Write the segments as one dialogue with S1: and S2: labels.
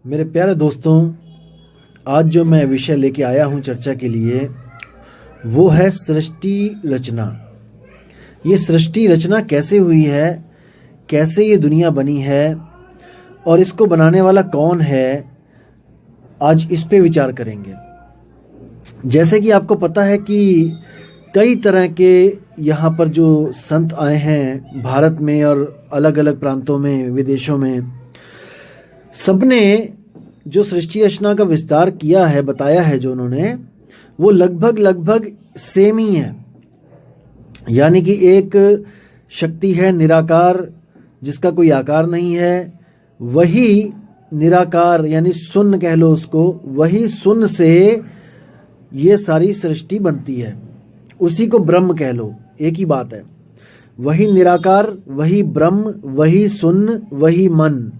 S1: मेरे प्यारे दोस्तों, आज जो मैं विषय लेके आया हूँ चर्चा के लिए वो है सृष्टि रचना। ये सृष्टि रचना कैसे हुई है, कैसे ये दुनिया बनी है और इसको बनाने वाला कौन है, आज इस पे विचार करेंगे। जैसे कि आपको पता है कि कई तरह के यहाँ पर जो संत आए हैं भारत में और अलग अलग प्रांतों में, विदेशों में, सबने जो सृष्टि रचना का विस्तार किया है, बताया है जो उन्होंने, वो लगभग लगभग सेम ही है। यानी कि एक शक्ति है निराकार, जिसका कोई आकार नहीं है, वही निराकार यानी शून्य कह लो उसको, वही शून्य से ये सारी सृष्टि बनती है। उसी को ब्रह्म कह लो, एक ही बात है। वही निराकार, वही ब्रह्म, वही शून्य, वही मन,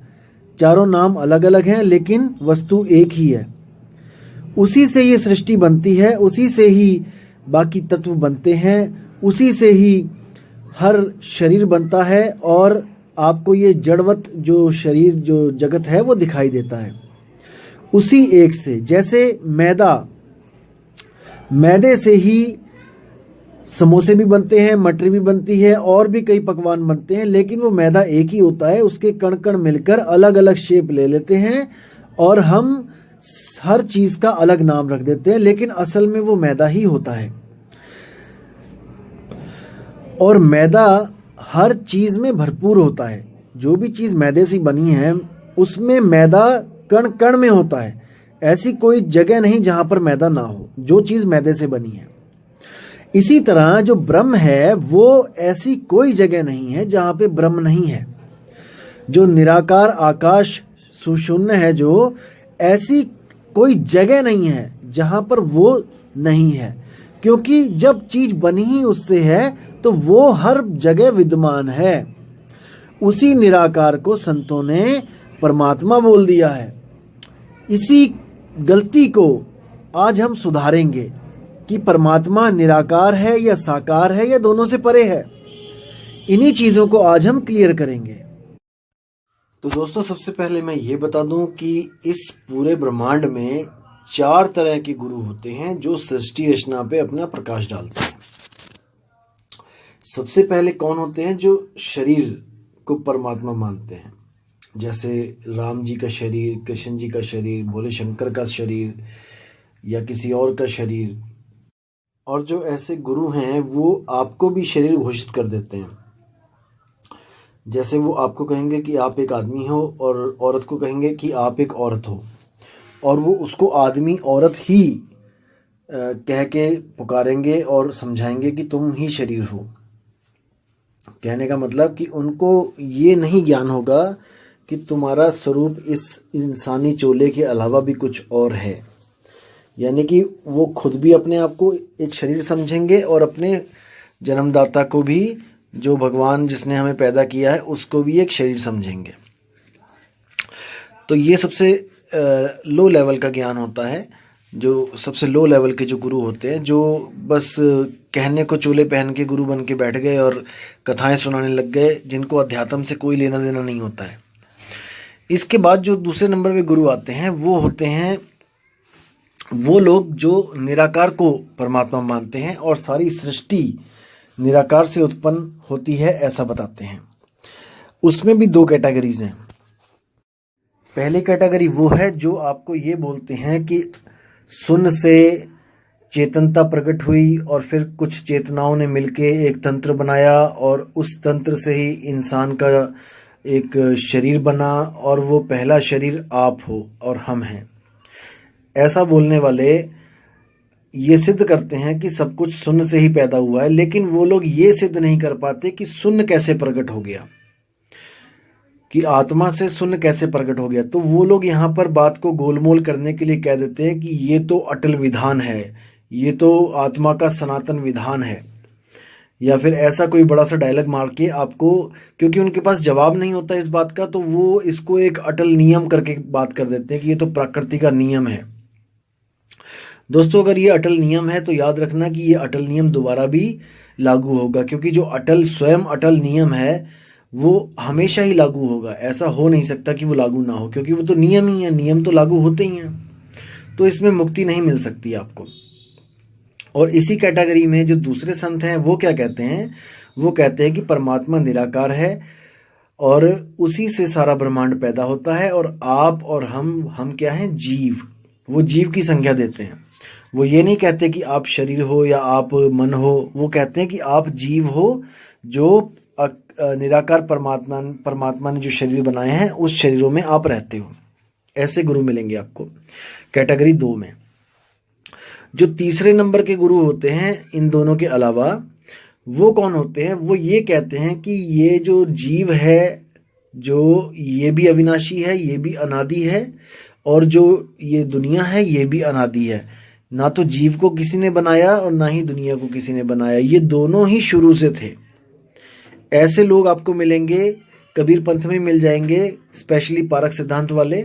S1: चारों नाम अलग अलग हैं लेकिन वस्तु एक ही है। उसी से ये सृष्टि बनती है, उसी से ही बाकी तत्व बनते हैं, उसी से ही हर शरीर बनता है और आपको ये जड़वत जो शरीर, जो जगत है, वो दिखाई देता है उसी एक से। जैसे मैदे से ही समोसे भी बनते हैं, मटरी भी बनती है और भी कई पकवान बनते हैं, लेकिन वो मैदा एक ही होता है। उसके कण कण मिलकर अलग अलग शेप ले लेते हैं और हम हर चीज का अलग नाम रख देते हैं, लेकिन असल में वो मैदा ही होता है। और मैदा हर चीज में भरपूर होता है। जो भी चीज मैदे से बनी है उसमें मैदा कण कण में होता है। ऐसी कोई जगह नहीं जहां पर मैदा ना हो, जो चीज मैदे से बनी है। इसी तरह जो ब्रह्म है वो ऐसी कोई जगह नहीं है जहां पे ब्रह्म नहीं है। जो निराकार आकाश सुशून्य है, जो ऐसी कोई जगह नहीं है जहां पर वो नहीं है, क्योंकि जब चीज बनी ही उससे है तो वो हर जगह विद्यमान है। उसी निराकार को संतों ने परमात्मा बोल दिया है। इसी गलती को आज हम सुधारेंगे कि परमात्मा निराकार है या साकार है या दोनों से परे है। इन्हीं चीजों को आज हम क्लियर करेंगे। तो दोस्तों, सबसे पहले मैं ये बता दूं कि इस पूरे ब्रह्मांड में 4 तरह के गुरु होते हैं जो सृष्टि रचना पे अपना प्रकाश डालते हैं। सबसे पहले कौन होते हैं? जो शरीर को परमात्मा मानते हैं, जैसे राम जी का शरीर, कृष्ण जी का शरीर, भोले शंकर का शरीर या किसी और का शरीर। और जो ऐसे गुरु हैं वो आपको भी शरीर घोषित कर देते हैं। जैसे वो आपको कहेंगे कि आप एक आदमी हो और औरत को कहेंगे कि आप एक औरत हो, और वो उसको आदमी औरत ही कह के पुकारेंगे और समझाएंगे कि तुम ही शरीर हो। कहने का मतलब कि उनको ये नहीं ज्ञान होगा कि तुम्हारा स्वरूप इस इंसानी चोले के अलावा भी कुछ और है। यानी कि वो खुद भी अपने आप को एक शरीर समझेंगे और अपने जन्मदाता को भी, जो भगवान जिसने हमें पैदा किया है, उसको भी एक शरीर समझेंगे। तो ये सबसे लो लेवल का ज्ञान होता है। जो सबसे लो लेवल के जो गुरु होते हैं, जो बस कहने को चोले पहन के गुरु बन के बैठ गए और कथाएं सुनाने लग गए, जिनको अध्यात्म से कोई लेना देना नहीं होता है। इसके बाद जो दूसरे नंबर पे गुरु आते हैं वो होते हैं वो लोग जो निराकार को परमात्मा मानते हैं और सारी सृष्टि निराकार से उत्पन्न होती है, ऐसा बताते हैं। उसमें भी 2 कैटेगरीज हैं। पहली कैटेगरी वो है जो आपको ये बोलते हैं कि शून्य से चेतनता प्रकट हुई और फिर कुछ चेतनाओं ने मिलके एक तंत्र बनाया और उस तंत्र से ही इंसान का एक शरीर बना और वो पहला शरीर आप हो और हम हैं। ऐसा बोलने वाले ये सिद्ध करते हैं कि सब कुछ शून्य से ही पैदा हुआ है, लेकिन वो लोग ये सिद्ध नहीं कर पाते कि शून्य कैसे प्रकट हो गया, कि आत्मा से शून्य कैसे प्रकट हो गया। तो वो लोग यहाँ पर बात को गोलमोल करने के लिए कह देते हैं कि ये तो अटल विधान है, ये तो आत्मा का सनातन विधान है, या फिर ऐसा कोई बड़ा सा डायलॉग मार के आपको, क्योंकि उनके पास जवाब नहीं होता इस बात का, तो वो इसको एक अटल नियम करके बात कर देते हैं कि ये तो प्रकृति का नियम है। दोस्तों, अगर ये अटल नियम है तो याद रखना कि ये अटल नियम दोबारा भी लागू होगा, क्योंकि जो अटल स्वयं अटल नियम है वो हमेशा ही लागू होगा। ऐसा हो नहीं सकता कि वो लागू ना हो, क्योंकि वो तो नियम ही है, नियम तो लागू होते ही हैं। तो इसमें मुक्ति नहीं मिल सकती आपको। और इसी कैटेगरी में जो दूसरे संत हैं वो क्या कहते हैं, वो कहते हैं कि परमात्मा निराकार है और उसी से सारा ब्रह्मांड पैदा होता है, और आप और हम क्या हैं, जीव। वो जीव की संज्ञा देते हैं। वो ये नहीं कहते कि आप शरीर हो या आप मन हो, वो कहते हैं कि आप जीव हो जो निराकार परमात्मा ने जो शरीर बनाए हैं उस शरीरों में आप रहते हो। ऐसे गुरु मिलेंगे आपको कैटेगरी 2 में। जो तीसरे नंबर के गुरु होते हैं इन दोनों के अलावा, वो कौन होते हैं, वो ये कहते हैं कि ये जो जीव है, जो ये भी अविनाशी है, ये भी अनादि है, और जो ये दुनिया है ये भी अनादि है। ना तो जीव को किसी ने बनाया और ना ही दुनिया को किसी ने बनाया, ये दोनों ही शुरू से थे। ऐसे लोग आपको मिलेंगे कबीर पंथ में मिल जाएंगे, स्पेशली पारक सिद्धांत वाले।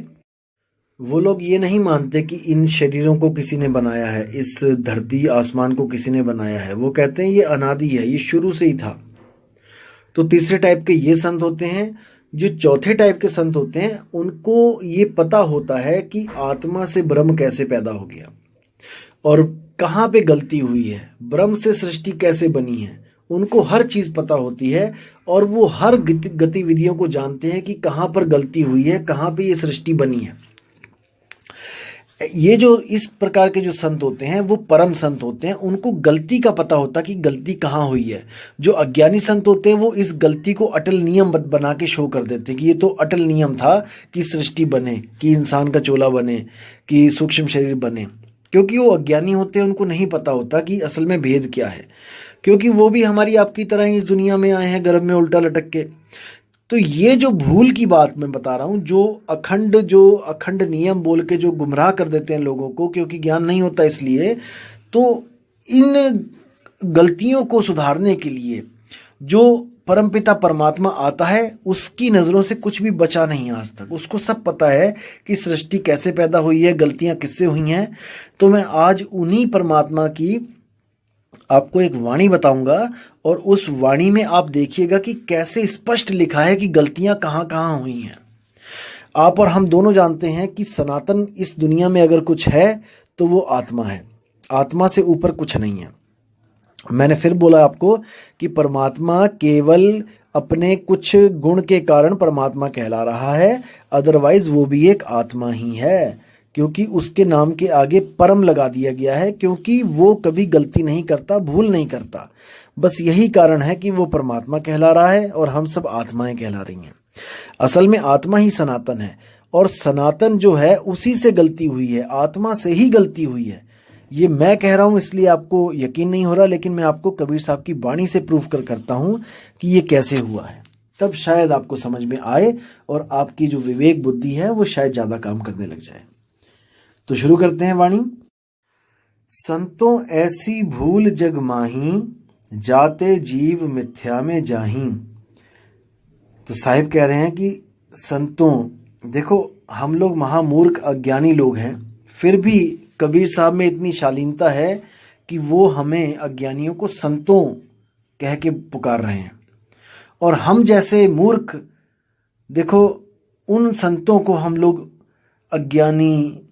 S1: वो लोग ये नहीं मानते कि इन शरीरों को किसी ने बनाया है, इस धरती आसमान को किसी ने बनाया है। वो कहते हैं ये अनादि है, ये शुरू से ही था। तो तीसरे टाइप के ये संत होते हैं। जो चौथे टाइप के संत होते हैं उनको ये पता होता है कि आत्मा से ब्रह्म कैसे पैदा हो गया और कहाँ पे गलती हुई है, ब्रह्म से सृष्टि कैसे बनी है। उनको हर चीज पता होती है और वो हर गतिविधियों को जानते हैं कि कहाँ पर गलती हुई है, कहाँ पे ये सृष्टि बनी है। ये जो इस प्रकार के जो संत होते हैं वो परम संत होते हैं। उनको गलती का पता होता कि गलती कहाँ हुई है। जो अज्ञानी संत होते हैं वो इस गलती को अटल नियम बना के शो कर देते हैं कि ये तो अटल नियम था कि सृष्टि बने, कि इंसान का चोला बने, कि सूक्ष्म शरीर बने। क्योंकि वो अज्ञानी होते हैं, उनको नहीं पता होता कि असल में भेद क्या है, क्योंकि वो भी हमारी आपकी तरह ही इस दुनिया में आए हैं गर्भ में उल्टा लटक के। तो ये जो भूल की बात मैं बता रहा हूँ, जो अखंड नियम बोल के जो गुमराह कर देते हैं लोगों को, क्योंकि ज्ञान नहीं होता इसलिए। तो इन गलतियों को सुधारने के लिए जो परमपिता परमात्मा आता है उसकी नज़रों से कुछ भी बचा नहीं आज तक। उसको सब पता है कि सृष्टि कैसे पैदा हुई है, गलतियां किससे हुई हैं। तो मैं आज उन्हीं परमात्मा की आपको एक वाणी बताऊंगा और उस वाणी में आप देखिएगा कि कैसे स्पष्ट लिखा है कि गलतियां कहाँ कहाँ हुई हैं। आप और हम दोनों जानते हैं कि सनातन इस दुनिया में अगर कुछ है तो वो आत्मा है। आत्मा से ऊपर कुछ नहीं है। मैंने फिर बोला आपको कि परमात्मा केवल अपने कुछ गुण के कारण परमात्मा कहला रहा है, अदरवाइज वो भी एक आत्मा ही है, क्योंकि उसके नाम के आगे परम लगा दिया गया है, क्योंकि वो कभी गलती नहीं करता, भूल नहीं करता। बस यही कारण है कि वो परमात्मा कहला रहा है और हम सब आत्माएं कहला रही हैं। असल में आत्मा ही सनातन है, और सनातन जो है उसी से गलती हुई है, आत्मा से ही गलती हुई है। ये मैं कह रहा हूं इसलिए आपको यकीन नहीं हो रहा, लेकिन मैं आपको कबीर साहब की वाणी से प्रूफ करता हूं कि ये कैसे हुआ है। तब शायद आपको समझ में आए और आपकी जो विवेक बुद्धि है वो शायद ज्यादा काम करने लग जाए। तो शुरू करते हैं वाणी। संतों ऐसी भूल जग माही, जाते जीव मिथ्या में जाही। तो साहिब कह रहे हैं कि संतों, देखो हम लोग महामूर्ख अज्ञानी लोग हैं, फिर भी कबीर साहब में इतनी शालीनता है कि वो हमें अज्ञानियों को संतों कह के पुकार रहे हैं। और हम जैसे मूर्ख, देखो उन संतों को हम लोग अज्ञानी,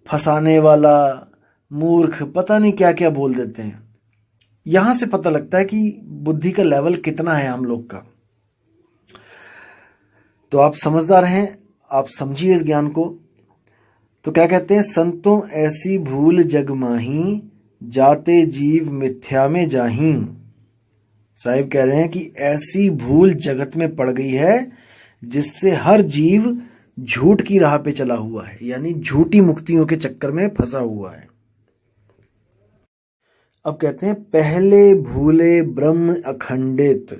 S1: फंसाने वाला, मूर्ख, पता नहीं क्या क्या बोल देते हैं। यहां से पता लगता है कि बुद्धि का लेवल कितना है हम लोग का। तो आप समझदार हैं, आप समझिए इस ज्ञान को। तो क्या कहते हैं, संतों ऐसी भूल जग माही, जाते जीव मिथ्या में जाही। साहिब कह रहे हैं कि ऐसी भूल जगत में पड़ गई है जिससे हर जीव झूठ की राह पे चला हुआ है, यानी झूठी मुक्तियों के चक्कर में फंसा हुआ है। अब कहते हैं, पहले भूले ब्रह्म अखंडित,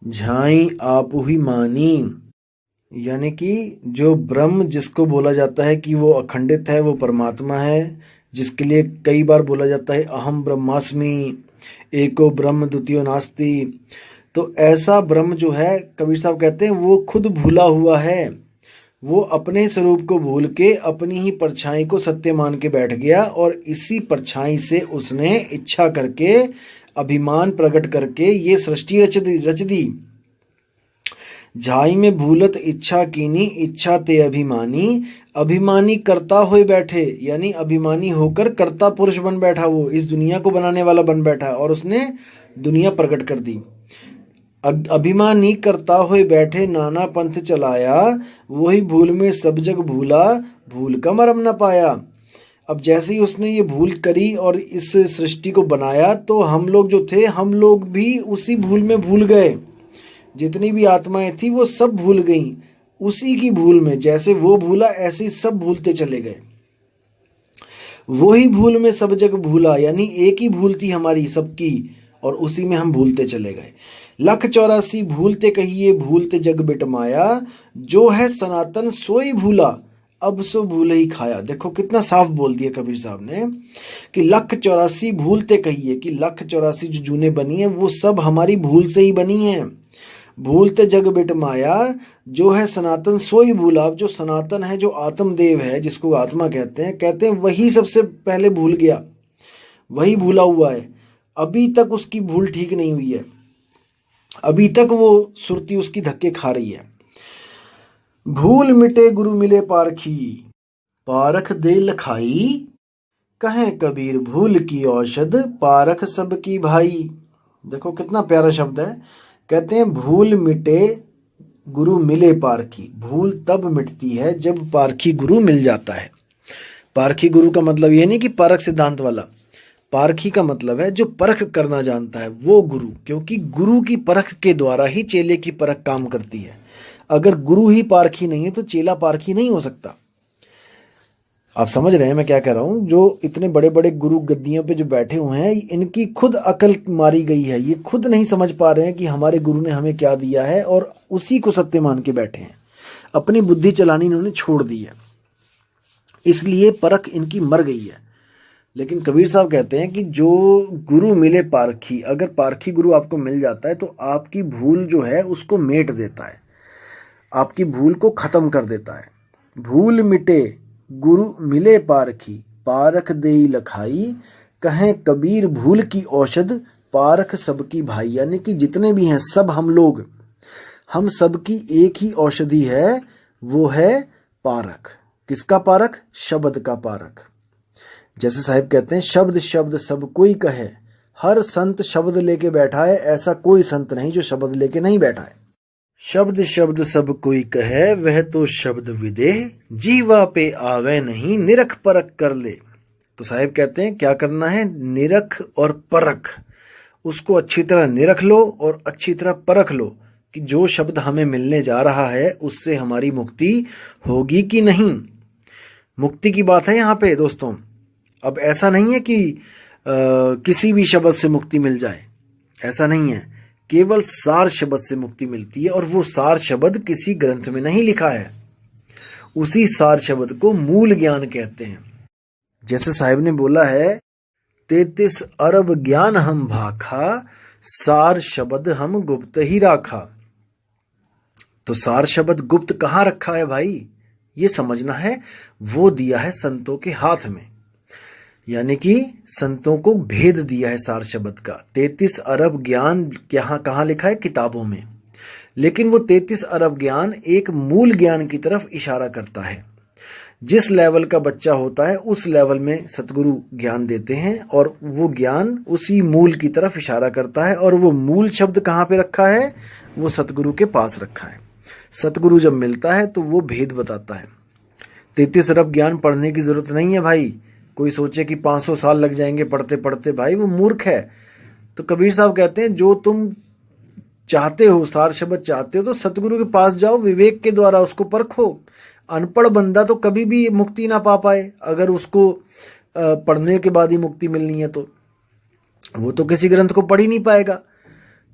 S1: झाई आपु ही मानी। यानी कि जो ब्रह्म जिसको बोला जाता है कि वो अखंडित है, वो परमात्मा है, जिसके लिए कई बार बोला जाता है अहम ब्रह्मास्मि, एको ब्रह्म द्वितीयो नास्ति। तो ऐसा ब्रह्म जो है, कबीर साहब कहते हैं वो खुद भूला हुआ है। वो अपने स्वरूप को भूल के अपनी ही परछाई को सत्य मान के बैठ गया, और इसी परछाई से उसने इच्छा करके, अभिमान प्रकट करके ये सृष्टि रच दी। झाई में भूलत इच्छा कीनी, इच्छा ते अभिमानी। अभिमानी करता हुए बैठे, यानी अभिमानी होकर कर्ता पुरुष बन बैठा, वो इस दुनिया को बनाने वाला बन बैठा और उसने दुनिया प्रकट कर दी। अभिमानी करता हुए बैठे, नाना पंथ चलाया। वही भूल में सब जग भूला, भूल का मरम न पाया। अब जैसे ही उसने ये भूल करी और इस सृष्टि को बनाया, तो हम लोग जो थे, हम लोग भी उसी भूल में भूल गए। जितनी भी आत्माएं थी वो सब भूल गईं उसी की भूल में। जैसे वो भूला ऐसे ही सब भूलते चले गए। वही भूल में सब जग भूला, यानी एक ही भूल थी हमारी सबकी और उसी में हम भूलते चले गए। 184 भूलते कहिए, भूलते जग बिटमाया। जो है सनातन सोई भूला, अब सो भूल ही खाया। देखो कितना साफ बोल दिया कबीर साहब ने कि 184 भूलते कहिए, कि 184 जो जूने बनी है वो सब हमारी भूल से ही बनी है। भूलते जग बिट माया, जो है सनातन सोई भूला। अब जो सनातन है, जो आत्मदेव है, जिसको आत्मा कहते हैं वही सबसे पहले भूल गया, वही भूला हुआ है। अभी तक उसकी भूल ठीक नहीं हुई है, अभी तक वो सुरती उसकी धक्के खा रही है। भूल मिटे गुरु मिले पारखी, पारख दे लखाई। कहें कबीर भूल की औषध, पारख सबकी भाई। देखो कितना प्यारा शब्द है। कहते हैं भूल मिटे गुरु मिले पारखी। भूल तब मिटती है जब पारखी गुरु मिल जाता है। पारखी गुरु का मतलब ये नहीं कि परख सिद्धांत वाला, पारखी का मतलब है जो परख करना जानता है वो गुरु, क्योंकि गुरु की परख के द्वारा ही चेले की परख काम करती है। अगर गुरु ही पारखी नहीं है तो चेला पारखी नहीं हो सकता। आप समझ रहे हैं मैं क्या कह रहा हूं। जो इतने बड़े बड़े गुरु गद्दियों पे जो बैठे हुए हैं, इनकी खुद अकल मारी गई है। ये खुद नहीं समझ पा रहे हैं कि हमारे गुरु ने हमें क्या दिया है और उसी को सत्य मान के बैठे हैं। अपनी बुद्धि चलानी इन्होंने छोड़ दी है, इसलिए परख इनकी मर गई है। लेकिन कबीर साहब कहते हैं कि जो गुरु मिले पारखी, अगर पारखी गुरु आपको मिल जाता है तो आपकी भूल जो है उसको मेट देता है, आपकी भूल को खत्म कर देता है। भूल मिटे गुरु मिले पारखी, पारख देई लखाई। कहें कबीर भूल की औषध, पारख सबकी भाई। यानी कि जितने भी हैं सब हम लोग, हम सबकी एक ही औषधि है, वो है पारख। किसका पारख? शब्द का पारख। जैसे साहिब कहते हैं शब्द शब्द सब कोई कहे, हर संत शब्द लेके बैठा है, ऐसा कोई संत नहीं जो शब्द लेके नहीं बैठा है। शब्द शब्द सब कोई कहे, वह तो शब्द विदेह, जीवा पे आवे नहीं, निरख परख कर ले। तो साहिब कहते हैं क्या करना है? निरख और परख, उसको अच्छी तरह निरख लो और अच्छी तरह परख लो कि जो शब्द हमें मिलने जा रहा है उससे हमारी मुक्ति होगी कि नहीं। मुक्ति की बात है यहाँ पे दोस्तों। अब ऐसा नहीं है कि किसी भी शब्द से मुक्ति मिल जाए, ऐसा नहीं है। केवल सार शब्द से मुक्ति मिलती है और वो सार शब्द किसी ग्रंथ में नहीं लिखा है। उसी सार शब्द को मूल ज्ञान कहते हैं। जैसे साहिब ने बोला है 33 अरब ज्ञान हम भाखा, सार शब्द हम गुप्त ही राखा। तो सार शब्द गुप्त कहाँ रखा है भाई? ये समझना है। वो दिया है संतों के हाथ में, यानी कि संतों को भेद दिया है सार शब्द का। 33 अरब ज्ञान कहाँ लिखा है? किताबों में। लेकिन वो 33 अरब ज्ञान एक मूल ज्ञान की तरफ इशारा करता है। जिस लेवल का बच्चा होता है उस लेवल में सतगुरु ज्ञान देते हैं और वो ज्ञान उसी मूल की तरफ इशारा करता है। और वो मूल शब्द कहाँ पे रखा है? वो सतगुरु के पास रखा है। सतगुरु जब मिलता है तो वो भेद बताता है। 33 अरब ज्ञान पढ़ने की जरूरत नहीं है भाई। कोई सोचे कि 500 साल लग जाएंगे पढ़ते पढ़ते, भाई वो मूर्ख है। तो कबीर साहब कहते हैं जो तुम चाहते हो, सार शब्द चाहते हो, तो सतगुरु के पास जाओ, विवेक के द्वारा उसको परखो। अनपढ़ बंदा तो कभी भी मुक्ति ना पा पाए। अगर उसको पढ़ने के बाद ही मुक्ति मिलनी है तो वो तो किसी ग्रंथ को पढ़ ही नहीं पाएगा।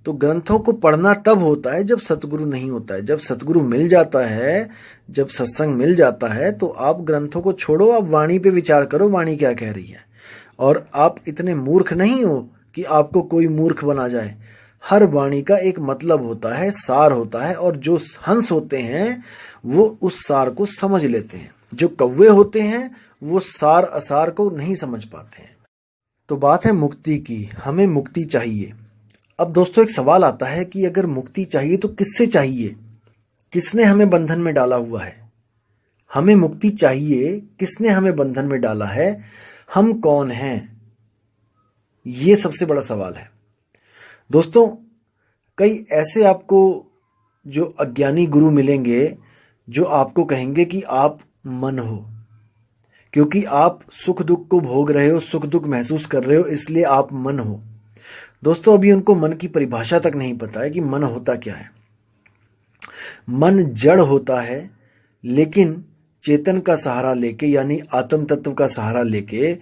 S1: तो ग्रंथों को पढ़ना तब होता है जब सतगुरु नहीं होता है। जब सतगुरु मिल जाता है, जब सत्संग मिल जाता है, तो आप ग्रंथों को छोड़ो, आप वाणी पे विचार करो, वाणी क्या कह रही है। और आप इतने मूर्ख नहीं हो कि आपको कोई मूर्ख बना जाए। हर वाणी का एक मतलब होता है, सार होता है, और जो हंस होते हैं वो उस सार को समझ लेते हैं। जो कौवे होते हैं वो सार असार को नहीं समझ पाते हैं। तो बात है मुक्ति की, हमें मुक्ति चाहिए। अब दोस्तों एक सवाल आता है कि अगर मुक्ति चाहिए तो किससे चाहिए? किसने हमें बंधन में डाला हुआ है? हमें मुक्ति चाहिए, किसने हमें बंधन में डाला है? हम कौन हैं? ये सबसे बड़ा सवाल है दोस्तों। कई ऐसे आपको जो अज्ञानी गुरु मिलेंगे जो आपको कहेंगे कि आप मन हो, क्योंकि आप सुख दुख को भोग रहे हो, सुख दुख महसूस कर रहे हो, इसलिए आप मन हो। दोस्तों अभी उनको मन की परिभाषा तक नहीं पता है कि मन होता क्या है। मन जड़ होता है, लेकिन चेतन का सहारा लेके, यानी आत्म तत्व का सहारा लेके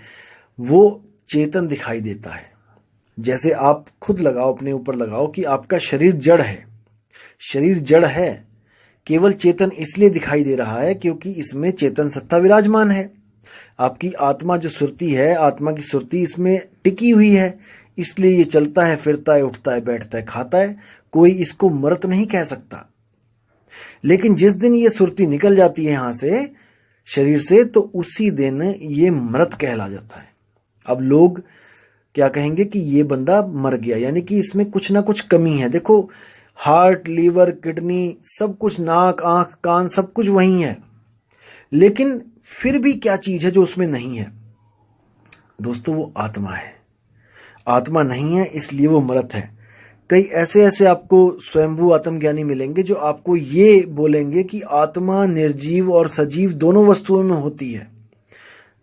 S1: वो चेतन दिखाई देता है। जैसे आप खुद लगाओ, अपने ऊपर लगाओ कि आपका शरीर जड़ है। शरीर जड़ है, केवल चेतन इसलिए दिखाई दे रहा है क्योंकि इसमें चेतन सत्ता विराजमान है। आपकी आत्मा जो सुरती है, आत्मा की सुरती इसमें टिकी हुई है, इसलिए ये चलता है, फिरता है, उठता है, बैठता है, खाता है। कोई इसको मृत नहीं कह सकता। लेकिन जिस दिन ये सुरती निकल जाती है यहां से, शरीर से, तो उसी दिन ये मृत कहला जाता है। अब लोग क्या कहेंगे कि ये बंदा मर गया, यानी कि इसमें कुछ ना कुछ कमी है। देखो हार्ट, लीवर, किडनी, सब कुछ, नाक, आंख, कान, सब कुछ वही है, लेकिन फिर भी क्या चीज है जो उसमें नहीं है? दोस्तों वो आत्मा है। आत्मा नहीं है इसलिए वो मृत है। कई ऐसे आपको स्वयंभू आत्मज्ञानी मिलेंगे जो आपको ये बोलेंगे कि आत्मा निर्जीव और सजीव दोनों वस्तुओं में होती है।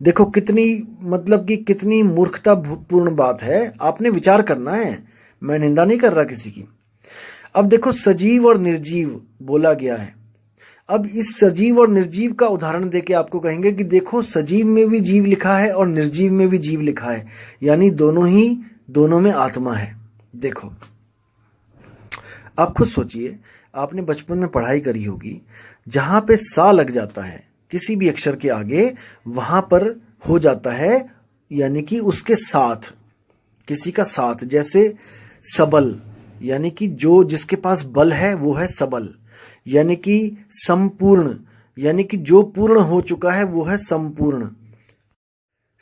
S1: देखो कितनी, मतलब कि कितनी मूर्खतापूर्ण बात है। आपने विचार करना है, मैं निंदा नहीं कर रहा किसी की। अब देखो सजीव और निर्जीव बोला गया है। अब इस सजीव और निर्जीव का उदाहरण देके आपको कहेंगे कि देखो सजीव में भी जीव लिखा है और निर्जीव में भी जीव लिखा है, यानी दोनों में आत्मा है। देखो आप खुद सोचिए, आपने बचपन में पढ़ाई करी होगी, जहां पे सा लग जाता है किसी भी अक्षर के आगे, वहां पर हो जाता है यानी कि उसके साथ, किसी का साथ। जैसे सबल, यानी कि जो जिसके पास बल है वो है सबल, यानी कि संपूर्ण, यानी कि जो पूर्ण हो चुका है वो है संपूर्ण।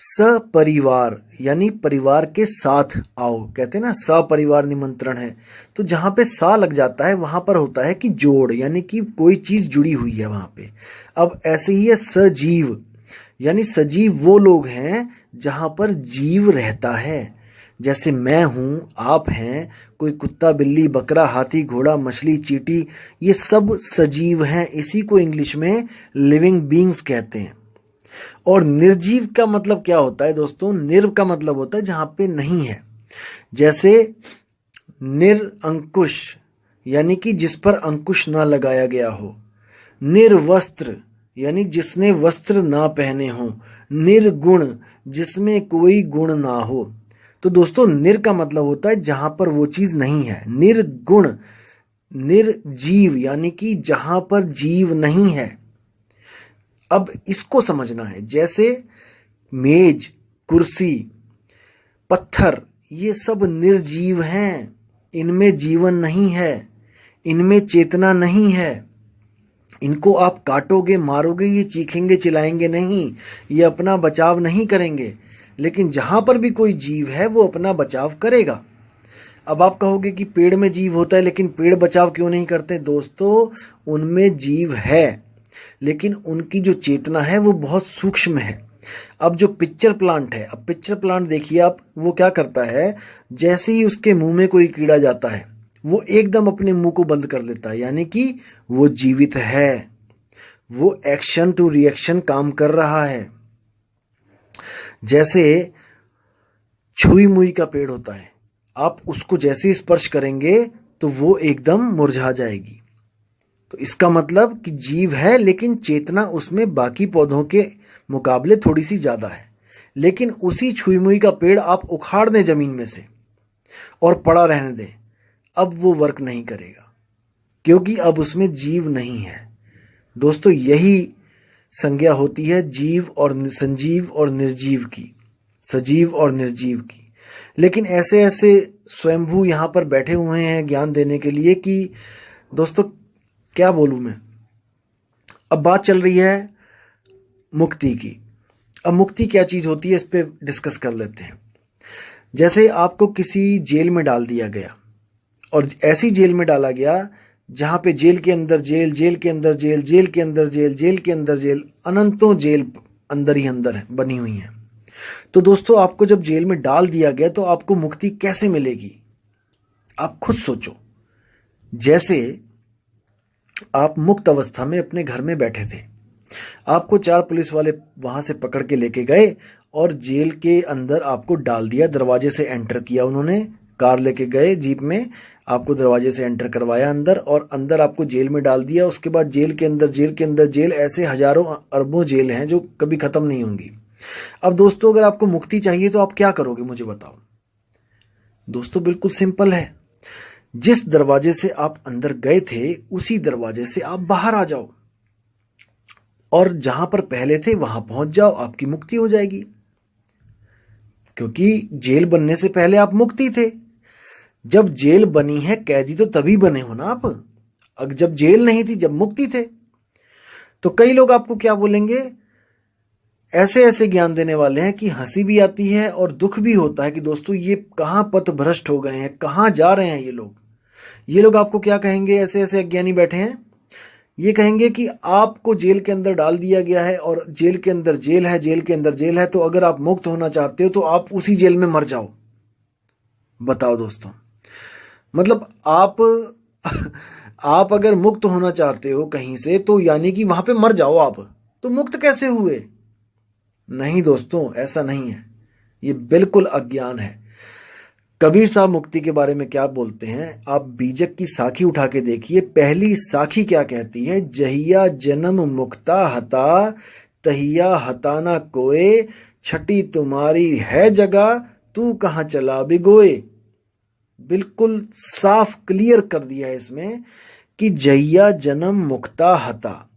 S1: सपरिवार, यानी परिवार के साथ आओ, कहते हैं ना सपरिवार निमंत्रण है। तो जहां पे सा लग जाता है वहां पर होता है कि जोड़, यानी कि कोई चीज जुड़ी हुई है वहां पे। अब ऐसे ही है सजीव, यानी सजीव वो लोग हैं जहां पर जीव रहता है। जैसे मैं हूं, आप हैं, कोई कुत्ता, बिल्ली, बकरा, हाथी, घोड़ा, मछली, चींटी, ये सब सजीव हैं। इसी को इंग्लिश में लिविंग बीइंग्स कहते हैं। और निर्जीव का मतलब क्या होता है दोस्तों? निर्व का मतलब होता है जहां पे नहीं है। जैसे निरअंकुश, यानी कि जिस पर अंकुश ना लगाया गया हो। निर्वस्त्र, यानी जिसने वस्त्र ना पहने हो। निर्गुण, जिसमें कोई गुण ना हो। तो दोस्तों निर का मतलब होता है जहां पर वो चीज नहीं है। निर्गुण, निर्जीव, यानी कि जहां पर जीव नहीं है। अब इसको समझना है। जैसे मेज, कुर्सी, पत्थर, ये सब निर्जीव हैं, इनमें जीवन नहीं है, इनमें चेतना नहीं है। इनको आप काटोगे, मारोगे, ये चीखेंगे, चिल्लाएंगे नहीं, ये अपना बचाव नहीं करेंगे। लेकिन जहां पर भी कोई जीव है वो अपना बचाव करेगा। अब आप कहोगे कि पेड़ में जीव होता है, लेकिन पेड़ बचाव क्यों नहीं करते? दोस्तों उनमें जीव है, लेकिन उनकी जो चेतना है वो बहुत सूक्ष्म है। अब जो पिक्चर प्लांट है, अब पिक्चर प्लांट देखिए आप, वो क्या करता है, जैसे ही उसके मुंह में कोई कीड़ा जाता है वो एकदम अपने मुंह को बंद कर लेता है, यानी कि वो जीवित है, वो एक्शन टू रिएक्शन काम कर रहा है। जैसे छुई मुई का पेड़ होता है, आप उसको जैसे ही स्पर्श करेंगे तो वो एकदम मुरझा जाएगी। तो इसका मतलब कि जीव है, लेकिन चेतना उसमें बाकी पौधों के मुकाबले थोड़ी सी ज्यादा है। लेकिन उसी छुई मुई का पेड़ आप उखाड़ दें जमीन में से और पड़ा रहने दें, अब वो वर्क नहीं करेगा, क्योंकि अब उसमें जीव नहीं है। दोस्तों यही संज्ञा होती है जीव और संजीव और निर्जीव की, सजीव और निर्जीव की। लेकिन ऐसे स्वयंभू यहां पर बैठे हुए हैं ज्ञान देने के लिए कि दोस्तों क्या बोलूं मैं। अब बात चल रही है मुक्ति की। अब मुक्ति क्या चीज होती है, इस पे डिस्कस कर लेते हैं। जैसे आपको किसी जेल में डाल दिया गया, और ऐसी जेल में डाला गया जहां पे जेल के अंदर जेल, जेल के अंदर जेल, जेल के अंदर जेल, जेल के अंदर जेल, अनंतों जेल अंदर ही अंदर बनी हुई हैं। तो दोस्तों, आपको जब जेल में डाल दिया गया तो आपको मुक्ति कैसे मिलेगी? आप खुद सोचो। जैसे आप मुक्त अवस्था में अपने घर में बैठे थे, आपको 4 पुलिस वाले वहां से पकड़ के लेके गए और जेल के अंदर आपको डाल दिया। दरवाजे से एंटर किया उन्होंने, कार लेके गए जीप में, आपको दरवाजे से एंटर करवाया अंदर और अंदर आपको जेल में डाल दिया। उसके बाद जेल के अंदर जेल के अंदर जेल, ऐसे हजारों अरबों जेल हैं जो कभी खत्म नहीं होंगी। अब दोस्तों, अगर आपको मुक्ति चाहिए तो आप क्या करोगे, मुझे बताओ। दोस्तों, बिल्कुल सिंपल है। जिस दरवाजे से आप अंदर गए थे उसी दरवाजे से आप बाहर आ जाओ और जहां पर पहले थे वहां पहुंच जाओ, आपकी मुक्ति हो जाएगी। क्योंकि जेल बनने से पहले आप मुक्ति थे। जब जेल बनी है, कैदी तो तभी बने हो ना आप। अब जब जेल नहीं थी, जब मुक्ति थे। तो कई लोग आपको क्या बोलेंगे, ऐसे ऐसे ज्ञान देने वाले हैं कि हंसी भी आती है और दुख भी होता है कि दोस्तों ये कहां पथ भ्रष्ट हो गए हैं, कहां जा रहे हैं ये लोग। ये लोग आपको क्या कहेंगे, ऐसे ऐसे अज्ञानी बैठे हैं, ये कहेंगे कि आपको जेल के अंदर डाल दिया गया है और जेल के अंदर जेल है, जेल के अंदर जेल है, तो अगर आप मुक्त होना चाहते हो तो आप उसी जेल में मर जाओ। बताओ दोस्तों, मतलब आप अगर मुक्त होना चाहते हो कहीं से, तो यानी कि वहां पे मर जाओ आप, तो मुक्त कैसे हुए? नहीं दोस्तों, ऐसा नहीं है, ये बिल्कुल अज्ञान है। कबीर साहब मुक्ति के बारे में क्या बोलते हैं, आप बीजक की साखी उठा के देखिए। पहली साखी क्या कहती है, जहिया जन्म मुक्ता हता, तहिया हताना कोए, छठी तुम्हारी है जगह, तू कहां चला बिगोए। बिल्कुल साफ क्लियर कर दिया है इसमें कि जहिया जन्म मुक्ता हता,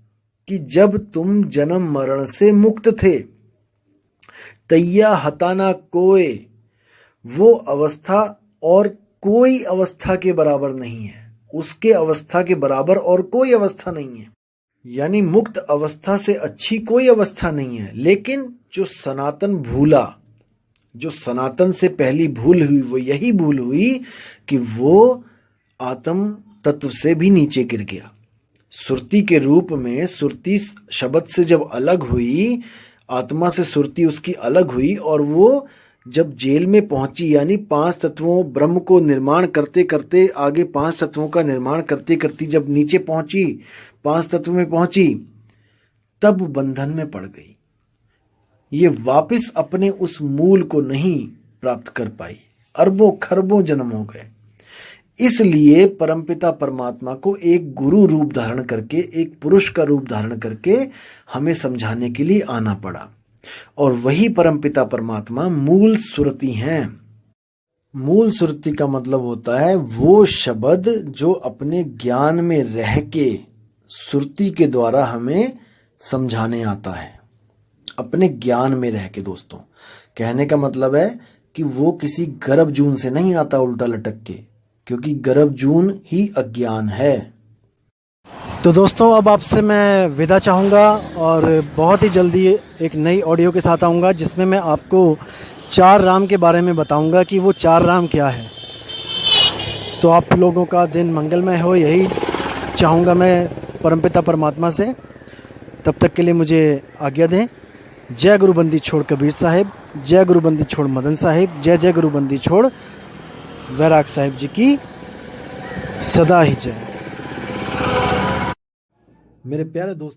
S1: कि जब तुम जन्म मरण से मुक्त थे, तैया हताना कोए, वो अवस्था और कोई अवस्था के बराबर नहीं है, उसके अवस्था के बराबर और कोई अवस्था नहीं है। यानी मुक्त अवस्था से अच्छी कोई अवस्था नहीं है। लेकिन जो सनातन भूला, जो सनातन से पहली भूल हुई, वो यही भूल हुई कि वो आत्म तत्व से भी नीचे गिर गया। सुरती के रूप में, सुरती शब्द से जब अलग हुई, आत्मा से सुरती उसकी अलग हुई, और वो जब जेल में पहुंची, यानी 5 तत्वों ब्रह्म को निर्माण करते करते, आगे 5 तत्वों का निर्माण करते करते जब नीचे पहुंची, 5 तत्व में पहुंची, तब बंधन में पड़ गई। ये वापस अपने उस मूल को नहीं प्राप्त कर पाई। अरबों खरबों जन्म हो गए। इसलिए परमपिता परमात्मा को एक गुरु रूप धारण करके, एक पुरुष का रूप धारण करके हमें समझाने के लिए आना पड़ा। और वही परमपिता परमात्मा मूल सुरति हैं। मूल सुरति का मतलब होता है वो शब्द जो अपने ज्ञान में रह के सुरति के द्वारा हमें समझाने आता है, अपने ज्ञान में रह के। दोस्तों, कहने का मतलब है कि वो किसी गर्भ जून से नहीं आता उल्टा लटक के, क्योंकि गर्भ जून ही अज्ञान है। तो दोस्तों, अब आपसे मैं विदा चाहूँगा और बहुत ही जल्दी एक नई ऑडियो के साथ आऊँगा, जिसमें मैं आपको 4 राम के बारे में बताऊँगा कि वो 4 राम क्या है। तो आप लोगों का दिन मंगलमय हो, यही चाहूँगा मैं परमपिता परमात्मा से। तब तक के लिए मुझे आज्ञा दें। जय गुरुबंदी छोड़ कबीर साहिब, जय गुरुबंदी छोड़ मदन साहिब, जय जय गुरुबंदी छोड़ वैराग साहिब जी की सदा ही जय। मेरे प्यारे दोस्त।